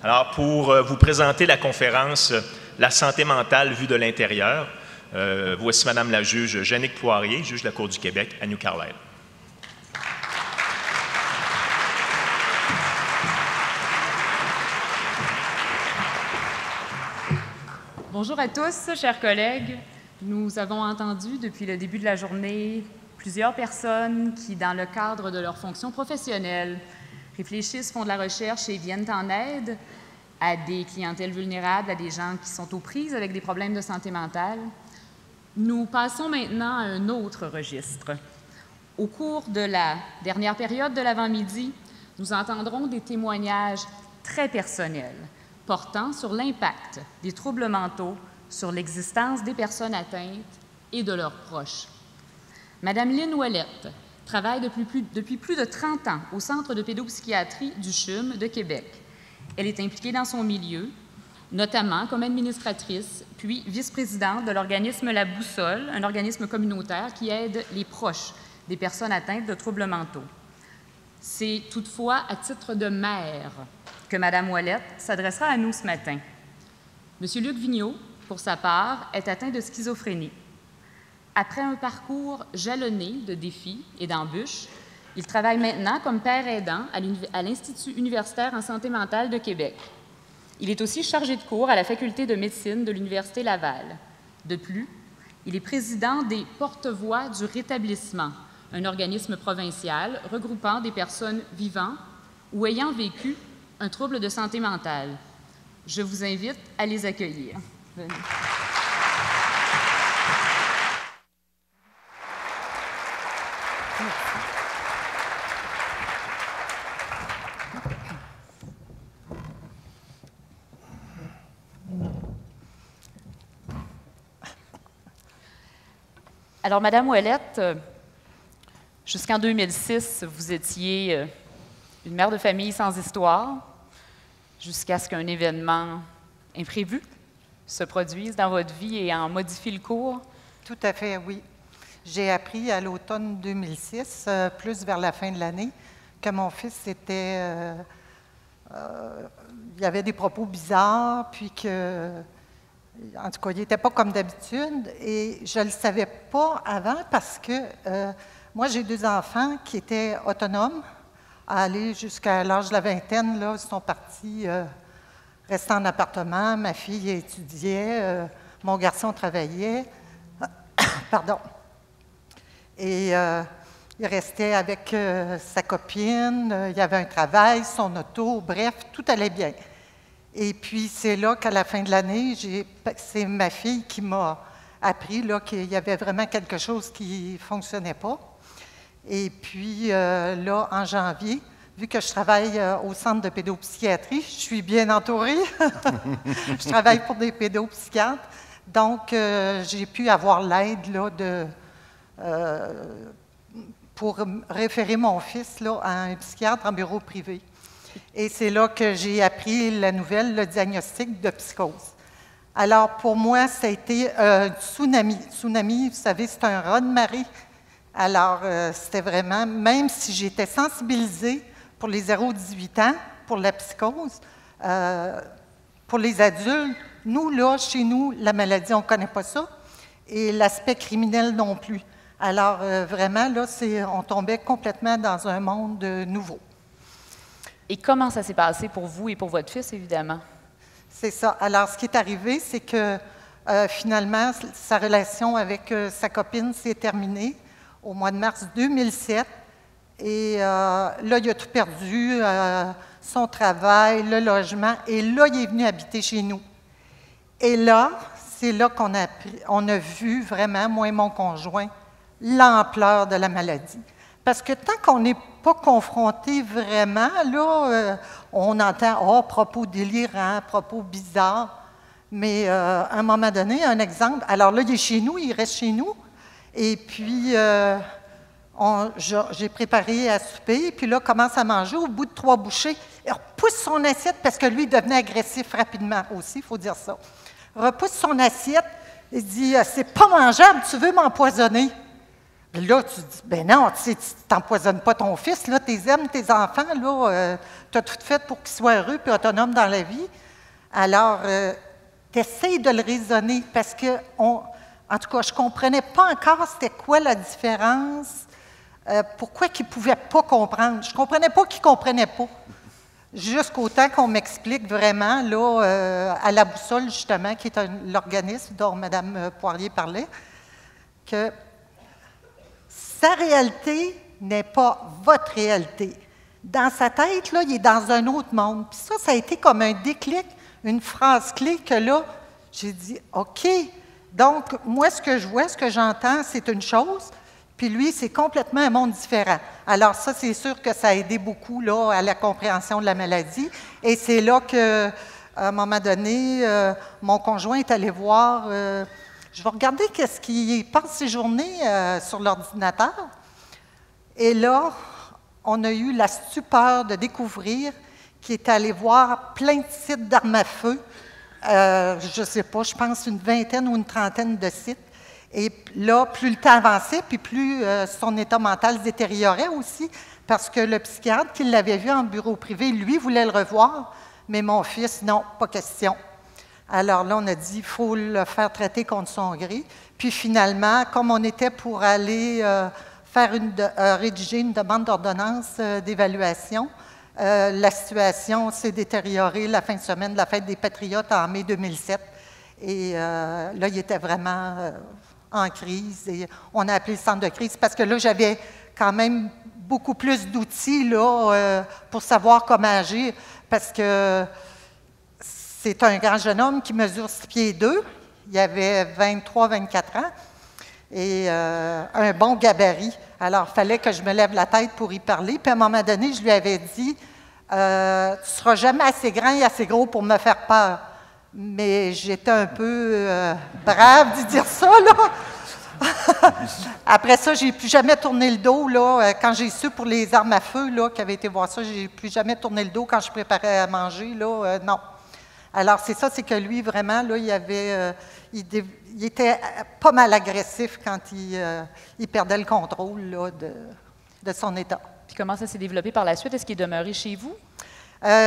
Alors, pour vous présenter la conférence « La santé mentale vue de l'intérieur », voici Madame la juge Jannick Poirier, juge de la Cour du Québec à New Carlisle. Bonjour à tous, chers collègues. Nous avons entendu depuis le début de la journée plusieurs personnes qui, dans le cadre de leurs fonctions professionnelles, réfléchissent, font de la recherche et viennent en aide à des clientèles vulnérables, à des gens qui sont aux prises avec des problèmes de santé mentale. Nous passons maintenant à un autre registre. Au cours de la dernière période de l'avant-midi, nous entendrons des témoignages très personnels portant sur l'impact des troubles mentaux sur l'existence des personnes atteintes et de leurs proches. Madame Lynn Ouellette travaille depuis plus de 30 ans au Centre de pédopsychiatrie du CHUM de Québec. Elle est impliquée dans son milieu, notamment comme administratrice, puis vice-présidente de l'organisme La Boussole, un organisme communautaire qui aide les proches des personnes atteintes de troubles mentaux. C'est toutefois à titre de mère que Mme Ouellette s'adressera à nous ce matin. M. Luc Vigneault, pour sa part, est atteint de schizophrénie. Après un parcours jalonné de défis et d'embûches, il travaille maintenant comme père aidant à l'Institut universitaire en santé mentale de Québec. Il est aussi chargé de cours à la Faculté de médecine de l'Université Laval. De plus, il est président des Porte-Voix du rétablissement, un organisme provincial regroupant des personnes vivant ou ayant vécu un trouble de santé mentale. Je vous invite à les accueillir. Venez. Alors, Madame Ouellette, jusqu'en 2006, vous étiez une mère de famille sans histoire, jusqu'à ce qu'un événement imprévu se produise dans votre vie et en modifie le cours. Tout à fait, oui. J'ai appris à l'automne 2006, plus vers la fin de l'année, que mon fils était... il y avait des propos bizarres, puis que... En tout cas, il n'était pas comme d'habitude, et je ne le savais pas avant parce que moi, j'ai 2 enfants qui étaient autonomes, à aller jusqu'à l'âge de la vingtaine, là, ils sont partis rester en appartement. Ma fille étudiait, mon garçon travaillait. Pardon. Et il restait avec sa copine, il y avait un travail, son auto, bref, tout allait bien. Et puis, c'est là qu'à la fin de l'année, c'est ma fille qui m'a appris qu'il y avait vraiment quelque chose qui ne fonctionnait pas. Et puis, là, en janvier, vu que je travaille au Centre de pédopsychiatrie, je suis bien entourée. Je travaille pour des pédopsychiatres. Donc, j'ai pu avoir l'aide là, pour référer mon fils là, à un psychiatre en bureau privé. Et c'est là que j'ai appris la nouvelle, le diagnostic de psychose. Alors, pour moi, ça a été un tsunami. Tsunami, vous savez, c'est un raz-de-marée. Alors, c'était vraiment, même si j'étais sensibilisée pour les 0-18 ans, pour la psychose, pour les adultes, nous, là, chez nous, la maladie, on ne connaît pas ça, et l'aspect criminel non plus. Alors, vraiment, là, on tombait complètement dans un monde nouveau. Et comment ça s'est passé pour vous et pour votre fils, évidemment? C'est ça. Alors, ce qui est arrivé, c'est que finalement, sa relation avec sa copine s'est terminée au mois de mars 2007. Et là, il a tout perdu, son travail, le logement. Et là, il est venu habiter chez nous. Et là, c'est là qu'on a vu vraiment, moi et mon conjoint, l'ampleur de la maladie. Parce que tant qu'on n'est pas confronté vraiment, là, on entend « propos délirants, propos bizarres ». Mais à un moment donné, un exemple, alors là, il est chez nous, il reste chez nous. Et puis, j'ai préparé à souper, puis là, commence à manger. Au bout de 3 bouchées, il repousse son assiette, parce que lui, il devenait agressif rapidement aussi, il faut dire ça. Il repousse son assiette, il dit « C'est pas mangeable, tu veux m'empoisonner ». Là, tu dis, ben non, tu t'empoisonnes pas ton fils, là, tu aimes tes enfants, là, tu as tout fait pour qu'ils soient heureux et autonomes dans la vie. Alors, tu essaies de le raisonner parce que, en tout cas, je ne comprenais pas encore c'était quoi la différence, pourquoi qu'ils ne pouvaient pas comprendre. Je ne comprenais pas qu'ils ne comprenaient pas. Jusqu'au temps qu'on m'explique vraiment, là, à la boussole, justement, qui est l'organisme dont Mme Poirier parlait, que sa réalité n'est pas votre réalité. Dans sa tête, là, il est dans un autre monde. Puis ça a été comme un déclic, une phrase clé que là, j'ai dit, OK, donc moi, ce que je vois, ce que j'entends, c'est une chose, puis lui, c'est complètement un monde différent. Alors ça, c'est sûr que ça a aidé beaucoup là, à la compréhension de la maladie. Et c'est là qu'à un moment donné, mon conjoint est allé voir... je vais regarder qu'est-ce qu'il passe ses journées sur l'ordinateur. Et là, on a eu la stupeur de découvrir qu'il est allé voir plein de sites d'armes à feu. Je ne sais pas, je pense une vingtaine ou une trentaine de sites. Et là, plus le temps avançait, puis plus son état mental se détériorait aussi, parce que le psychiatre qui l'avait vu en bureau privé, lui, voulait le revoir, mais mon fils, non, pas question. Alors là, on a dit, il faut le faire traiter contre son gré. Puis finalement, comme on était pour aller rédiger une demande d'ordonnance d'évaluation, la situation s'est détériorée la fin de semaine de la Fête des Patriotes en mai 2007. Et là, il était vraiment en crise. Et on a appelé le centre de crise parce que là, j'avais quand même beaucoup plus d'outils là, pour savoir comment agir. Parce que c'est un grand jeune homme qui mesure 6 pieds 2. Il avait 23-24 ans et un bon gabarit. Alors, il fallait que je me lève la tête pour y parler. Puis à un moment donné, je lui avais dit, tu ne seras jamais assez grand et assez gros pour me faire peur. Mais j'étais un peu brave d'y dire ça, là. Après ça, je n'ai plus jamais tourné le dos, là. Quand j'ai su pour les armes à feu, là, qui avait été voir ça, je n'ai plus jamais tourné le dos quand je préparais à manger, là. Non. Alors, c'est ça, c'est que lui, vraiment, là, il était pas mal agressif quand il perdait le contrôle là, de son état. Puis comment ça s'est développé par la suite? Est-ce qu'il est demeuré chez vous?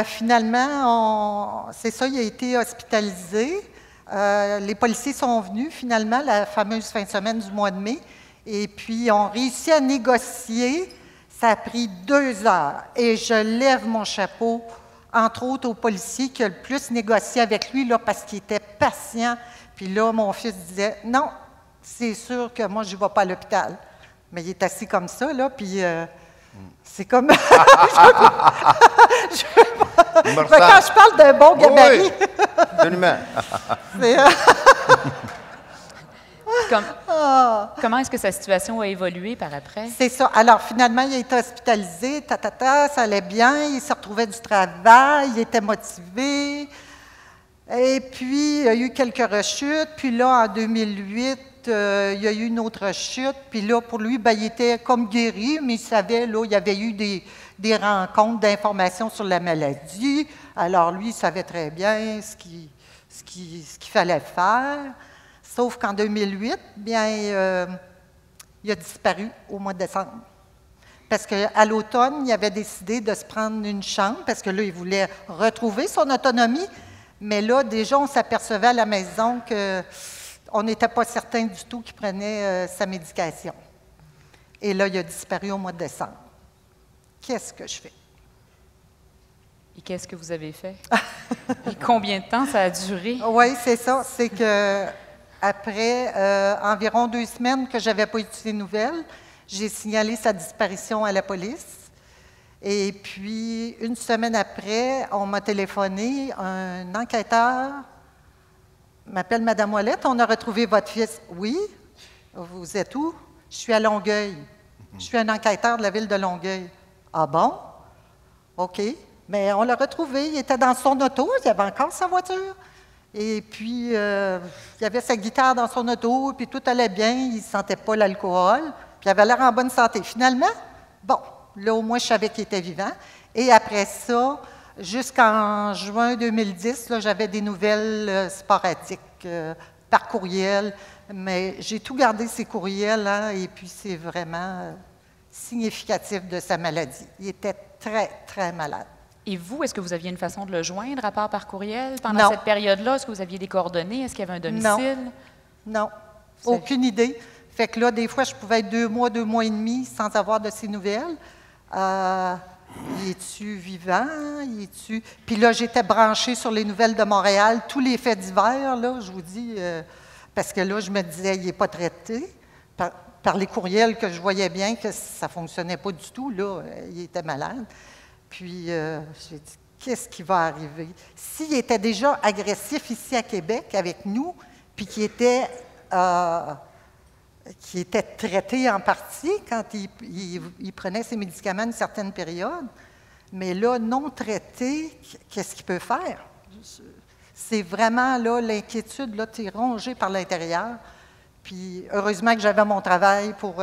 Finalement, c'est ça, il a été hospitalisé. Les policiers sont venus, finalement, la fameuse fin de semaine du mois de mai, et puis ont réussi à négocier. Ça a pris 2 heures. Et je lève mon chapeau, entre autres, aux policiers qui ont le plus négocié avec lui, là, parce qu'il était patient. Puis là, mon fils disait, non, c'est sûr que moi, je ne vais pas à l'hôpital. Mais il est assis comme ça, là, puis c'est comme... Quand je parle d'un bon gabarit... Oui, absolument. Comment est-ce que sa situation a évolué par après? C'est ça. Alors, finalement, il a été hospitalisé, ça allait bien, il se retrouvait du travail, il était motivé. Et puis, il y a eu quelques rechutes. Puis là, en 2008, il y a eu une autre rechute. Puis là, pour lui, il était comme guéri, mais il savait, là, il y avait eu des rencontres d'informations sur la maladie. Alors, lui, il savait très bien ce qu'il fallait faire. Sauf qu'en 2008, bien, il a disparu au mois de décembre. Parce qu'à l'automne, il avait décidé de se prendre une chambre, parce que là, il voulait retrouver son autonomie. Mais là, déjà, on s'apercevait à la maison qu'on n'était pas certain du tout qu'il prenait sa médication. Et là, il a disparu au mois de décembre. Qu'est-ce que je fais? Et qu'est-ce que vous avez fait? Et combien de temps ça a duré? Oui, c'est ça. C'est que après environ 2 semaines que je n'avais pas eu de ses nouvelles, j'ai signalé sa disparition à la police. Et puis, 1 semaine après, on m'a téléphoné, un enquêteur m'appelle Madame Ouellette, on a retrouvé votre fils. Oui, vous êtes où? Je suis à Longueuil. Je suis un enquêteur de la ville de Longueuil. Ah bon? OK. Mais on l'a retrouvé, il était dans son auto, il avait encore sa voiture. Et puis, il y avait sa guitare dans son auto, puis tout allait bien, il ne sentait pas l'alcool, puis il avait l'air en bonne santé. Finalement, bon, là, au moins, je savais qu'il était vivant. Et après ça, jusqu'en juin 2010, là, j'avais des nouvelles sporadiques, par courriel, mais j'ai tout gardé ces courriels, hein, et puis c'est vraiment significatif de sa maladie. Il était très, très malade. Et vous, est-ce que vous aviez une façon de le joindre, à part par courriel, pendant cette période-là? Est-ce que vous aviez des coordonnées? Est-ce qu'il y avait un domicile? Non, aucune idée. Fait que là, des fois, je pouvais être 2 mois et demi sans avoir de ses nouvelles. Il est-tu vivant? Puis là, j'étais branchée sur les nouvelles de Montréal, tous les faits divers, là, je vous dis, parce que là, je me disais, il n'est pas traité. Par les courriels que je voyais bien que ça ne fonctionnait pas du tout, là, il était malade. Puis, j'ai dit, qu'est-ce qui va arriver? S'il était déjà agressif ici à Québec avec nous, puis qu'il était traité en partie quand il prenait ses médicaments une certaine période, mais là, non traité, qu'est-ce qu'il peut faire? C'est vraiment là l'inquiétude, là, tu es rongé par l'intérieur. Puis, heureusement que j'avais mon travail pour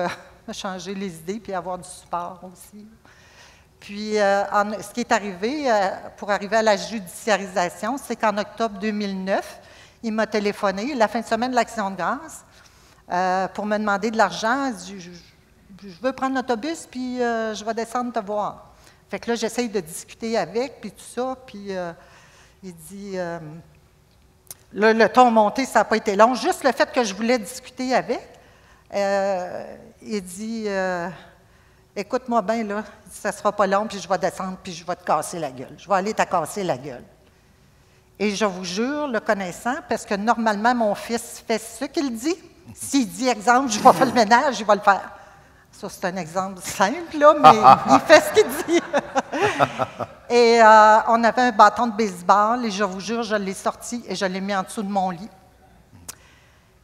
me changer les idées puis avoir du support aussi. Puis, ce qui est arrivé, pour arriver à la judiciarisation, c'est qu'en octobre 2009, il m'a téléphoné, la fin de semaine de l'Action de grâce, pour me demander de l'argent. Il dit, je veux prendre l'autobus, puis je vais descendre te voir. Fait que là, j'essaye de discuter avec, puis tout ça, puis il dit, là, le ton monté, ça n'a pas été long. Juste le fait que je voulais discuter avec, il dit, écoute-moi bien, là, ça ne sera pas long, puis je vais descendre, puis je vais te casser la gueule. Je vais aller te casser la gueule. Et je vous jure, le connaissant, parce que normalement, mon fils fait ce qu'il dit. S'il dit, exemple, je vais faire le ménage, il va le faire. Ça, c'est un exemple simple, là, mais il fait ce qu'il dit. Et on avait un bâton de baseball, et je vous jure, je l'ai sorti et je l'ai mis en dessous de mon lit.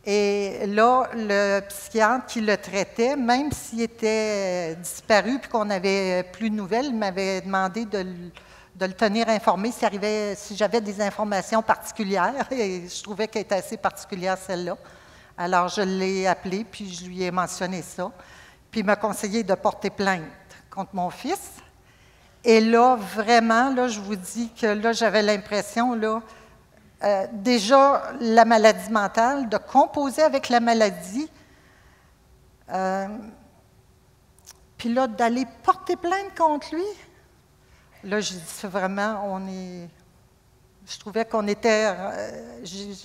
Et là, le psychiatre qui le traitait, même s'il était disparu et qu'on n'avait plus de nouvelles, il m'avait demandé de le tenir informé si j'avais des informations particulières. Et je trouvais qu'elle était assez particulière, celle-là. Alors, je l'ai appelé, puis je lui ai mentionné ça. Puis il m'a conseillé de porter plainte contre mon fils. Et là, vraiment, là, je vous dis que là, j'avais l'impression, là, déjà, la maladie mentale, de composer avec la maladie, puis là, d'aller porter plainte contre lui. Là, j'ai dit, c'est vraiment, je trouvais qu'on était,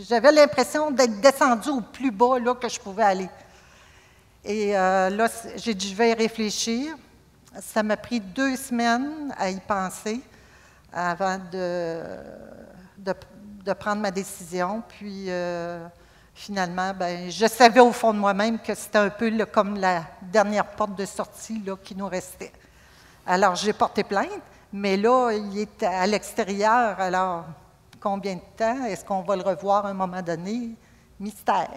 j'avais l'impression d'être descendue au plus bas, là, que je pouvais aller. Et là, j'ai dit, je vais y réfléchir. Ça m'a pris 2 semaines à y penser avant de prendre ma décision. Puis, finalement, ben, je savais au fond de moi-même que c'était un peu comme la dernière porte de sortie là, qui nous restait. Alors, j'ai porté plainte, mais là, il est à l'extérieur. Alors, combien de temps? Est-ce qu'on va le revoir à un moment donné? Mystère.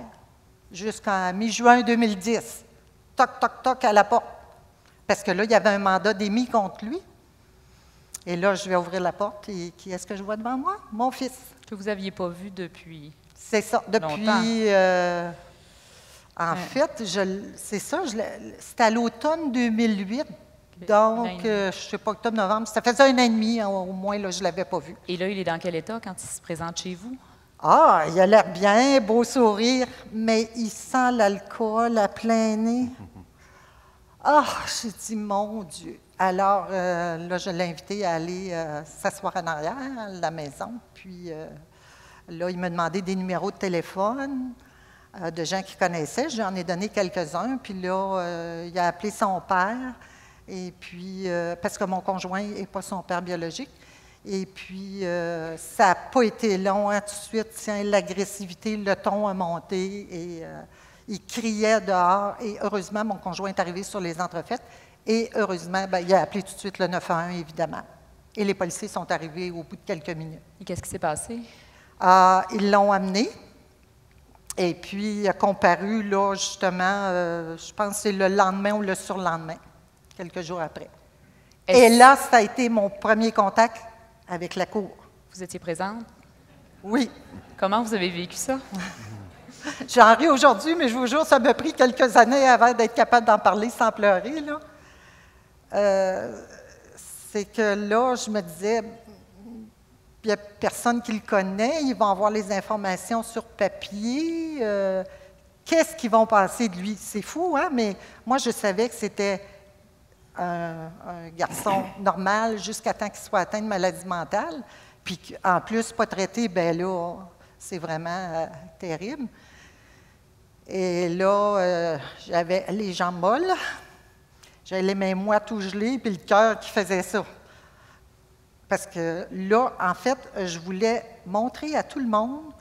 Jusqu'en mi-juin 2010. Toc, toc, toc à la porte. Parce que là, il y avait un mandat d'émis contre lui. Et là, je vais ouvrir la porte et qui est-ce que je vois devant moi? Mon fils. Que vous n'aviez pas vu depuis C'est ça. Depuis, en fait, c'est ça. C'était à l'automne 2008. Donc, je ne sais pas, octobre-novembre. Ça faisait 1 an et demi, au moins, là, je ne l'avais pas vu. Et là, il est dans quel état quand il se présente chez vous? Ah, il a l'air bien, beau sourire, mais il sent l'alcool à plein nez. Ah, j'ai dit, mon Dieu. Alors, là, je l'ai invité à aller s'asseoir en arrière à la maison. Puis, là, il m'a demandé des numéros de téléphone de gens qu'il connaissait. J'en ai donné quelques-uns. Puis là, il a appelé son père. Et puis, parce que mon conjoint n'est pas son père biologique. Et puis, ça n'a pas été long, hein, tout de suite. Tiens, l'agressivité, le ton a monté et il criait dehors. Et heureusement, mon conjoint est arrivé sur les entrefaites. Et heureusement, bien, il a appelé tout de suite le 911, évidemment. Et les policiers sont arrivés au bout de quelques minutes. Et qu'est-ce qui s'est passé? Ils l'ont amené. Et puis, il a comparu, là, justement, je pense que c'est le lendemain ou le surlendemain, quelques jours après. Et là, ça a été mon premier contact avec la cour. Vous étiez présente? Oui. Comment vous avez vécu ça? J'en ris aujourd'hui, mais je vous jure, ça m'a pris quelques années avant d'être capable d'en parler sans pleurer, là. C'est que là, je me disais, il n'y a personne qui le connaît, ils vont avoir les informations sur papier. Qu'est-ce qu'ils vont penser de lui? C'est fou, hein? Mais moi, je savais que c'était un garçon normal jusqu'à temps qu'il soit atteint de maladie mentale. Puis en plus, pas traité, bien là, c'est vraiment terrible. Et là, j'avais les jambes molles, j'avais les mains moites ou gelées, puis le cœur qui faisait ça. Parce que là, en fait, je voulais montrer à tout le monde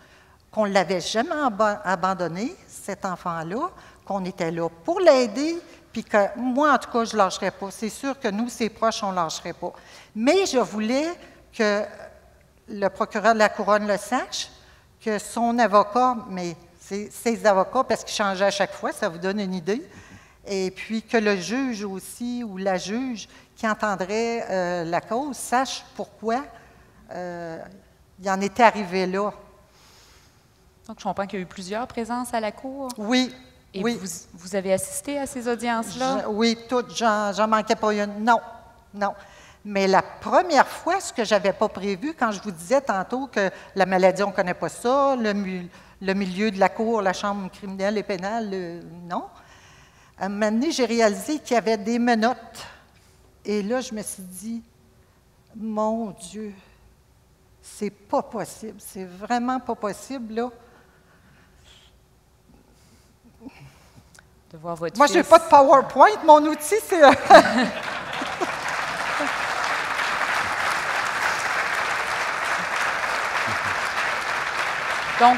qu'on ne l'avait jamais abandonné, cet enfant-là, qu'on était là pour l'aider, puis que moi, en tout cas, je ne lâcherais pas. C'est sûr que nous, ses proches, on ne lâcherait pas. Mais je voulais que le procureur de la Couronne le sache, que son avocat, mais c'est ses avocats, parce qu'ils changeaient à chaque fois, ça vous donne une idée, et puis que le juge aussi, ou la juge qui entendrait la cause, sache pourquoi il en était arrivé là. Donc, je comprends qu'il y a eu plusieurs présences à la Cour. Oui. Et oui. Vous avez assisté à ces audiences-là? Oui, toutes. J'en manquais pas une. Non, non. Mais la première fois, ce que je n'avais pas prévu, quand je vous disais tantôt que la maladie, on ne connaît pas ça, le milieu de la Cour, la chambre criminelle et pénale, non. À un moment donné, j'ai réalisé qu'il y avait des menottes. Et là, je me suis dit, mon Dieu, c'est pas possible, c'est vraiment pas possible, là. De voir votre Moi, fils. je n'ai pas de PowerPoint, mon outil, c'est... Donc,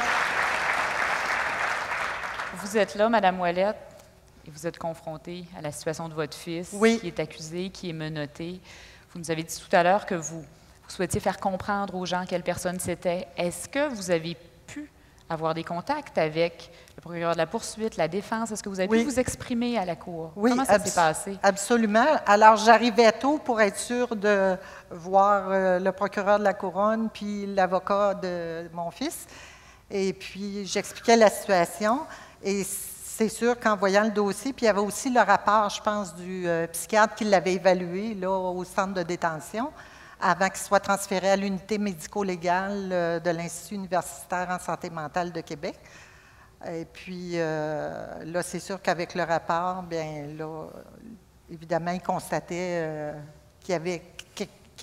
vous êtes là, Mme Ouellette, et vous êtes confrontée à la situation de votre fils, oui. qui est accusé, qui est menotté. Vous nous avez dit tout à l'heure que vous souhaitiez faire comprendre aux gens quelle personne c'était. Est-ce que vous avez pu avoir des contacts avec le procureur de la poursuite, la défense? Est-ce que vous avez pu vous exprimer à la Cour? Oui, comment ça s'est passé? Absolument. Alors, j'arrivais tôt pour être sûre de voir le procureur de la Couronne puis l'avocat de mon fils. Et puis, j'expliquais la situation. Et c'est sûr qu'en voyant le dossier, puis il y avait aussi le rapport, je pense, du psychiatre qui l'avait évalué là, au centre de détention avant qu'il soit transféré à l'unité médico-légale de l'Institut universitaire en santé mentale de Québec. Et puis, là, c'est sûr qu'avec le rapport, bien là, évidemment, il constatait qu'il y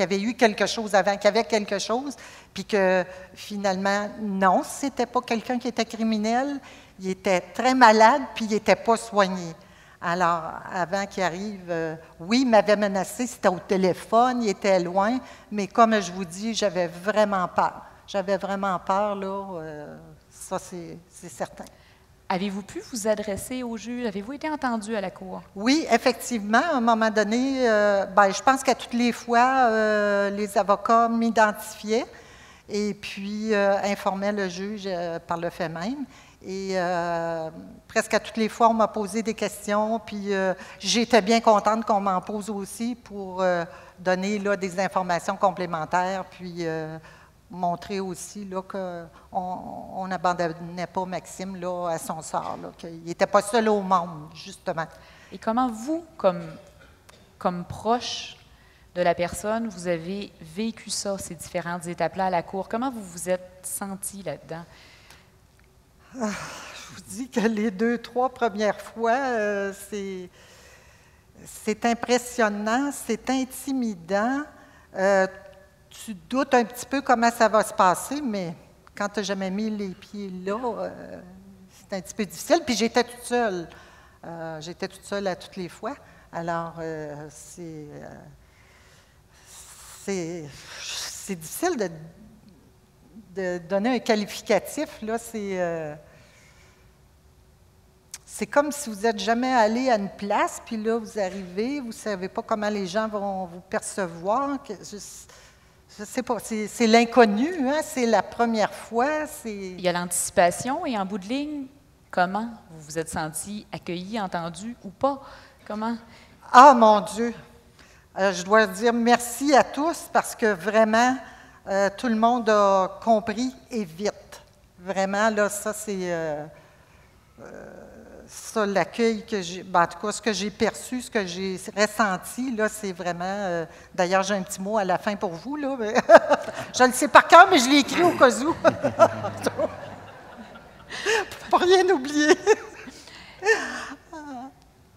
avait eu quelque chose avant, qu'il y avait quelque chose, puis que finalement, non, c'était pas quelqu'un qui était criminel, il était très malade, puis il n'était pas soigné. Alors, avant qu'il arrive, oui, il m'avait menacé, c'était au téléphone, il était loin, mais comme je vous dis, j'avais vraiment peur. J'avais vraiment peur, là, ça c'est certain. Avez-vous pu vous adresser au juge? Avez-vous été entendu à la Cour? Oui, effectivement, à un moment donné, je pense qu'à toutes les fois, les avocats m'identifiaient et puis informaient le juge par le fait même. Et presque à toutes les fois, on m'a posé des questions, puis j'étais bien contente qu'on m'en pose aussi pour donner là, des informations complémentaires, puis montrer aussi qu'on n'abandonnait pas Maxime là, à son sort, qu'il n'était pas seul au monde, justement. Et comment vous, comme proche de la personne, vous avez vécu ça, ces différentes étapes-là à la Cour? Comment vous vous êtes senti là-dedans? Je vous dis que les 2-3 premières fois, c'est impressionnant, c'est intimidant. Tu doutes un petit peu comment ça va se passer, mais quand tu n'as jamais mis les pieds là, c'est un petit peu difficile. Puis j'étais toute seule. J'étais toute seule à toutes les fois. Alors, c'est difficile de donner un qualificatif. Là, c'est comme si vous n'êtes jamais allé à une place, puis là, vous arrivez, vous ne savez pas comment les gens vont vous percevoir. Je ne sais pas, c'est l'inconnu, hein? C'est la première fois. Il y a l'anticipation et en bout de ligne, comment vous vous êtes senti accueilli, entendu ou pas? Comment? Ah, mon Dieu! Je dois dire merci à tous parce que vraiment, tout le monde a compris et vite. Vraiment, là, ça, ça, l'accueil que j'ai, ben, en tout cas, ce que j'ai perçu, ce que j'ai ressenti, là, c'est vraiment... d'ailleurs, j'ai un petit mot à la fin pour vous, là. Mais je le sais par cœur, mais je l'ai écrit au cas où. Pour rien oublier.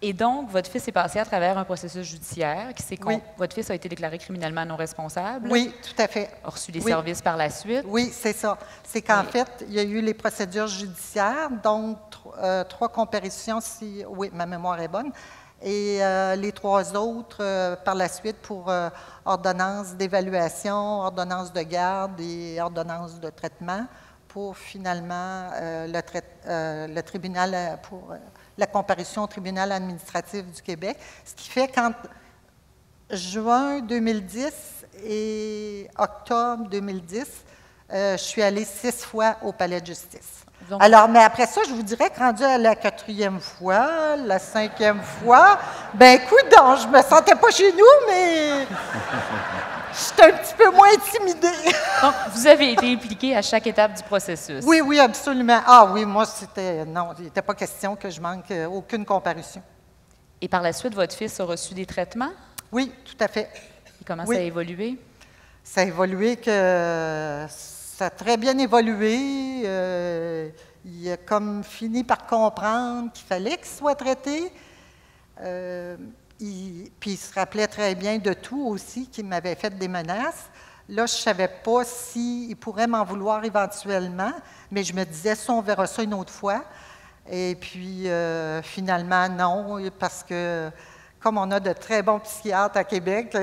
Et donc, votre fils est passé à travers un processus judiciaire qui s'est Oui. Votre fils a été déclaré criminellement non responsable. Oui, tout à fait. A reçu des Oui. services par la suite. Oui, c'est ça. C'est qu'en Oui. fait, il y a eu les procédures judiciaires, donc 3 comparutions, si oui, ma mémoire est bonne, et les 3 autres par la suite pour ordonnance d'évaluation, ordonnance de garde et ordonnance de traitement pour finalement le tribunal pour la comparution au tribunal administratif du Québec. Ce qui fait qu'entre juin 2010 et octobre 2010, je suis allée 6 fois au palais de justice. Donc, Alors, mais après ça, je vous dirais que rendu à la 4e fois, la 5e fois, ben coudonc, je me sentais pas chez nous, mais j'étais un petit peu moins intimidée. donc, vous avez été impliqué à chaque étape du processus. Oui, oui, absolument. Ah oui, moi, non, il n'était pas question que je manque aucune comparution. Et par la suite, votre fils a reçu des traitements? Oui, tout à fait. Et comment Oui. ça a évolué? Ça a évolué ça a très bien évolué. Il a comme fini par comprendre qu'il fallait qu'il soit traité. Puis il se rappelait très bien de tout aussi, qu'il m'avait fait des menaces. Là, je ne savais pas s'il pourrait m'en vouloir éventuellement, mais je me disais, ça, on verra ça une autre fois. Et puis, finalement, non, parce que comme on a de très bons psychiatres à Québec,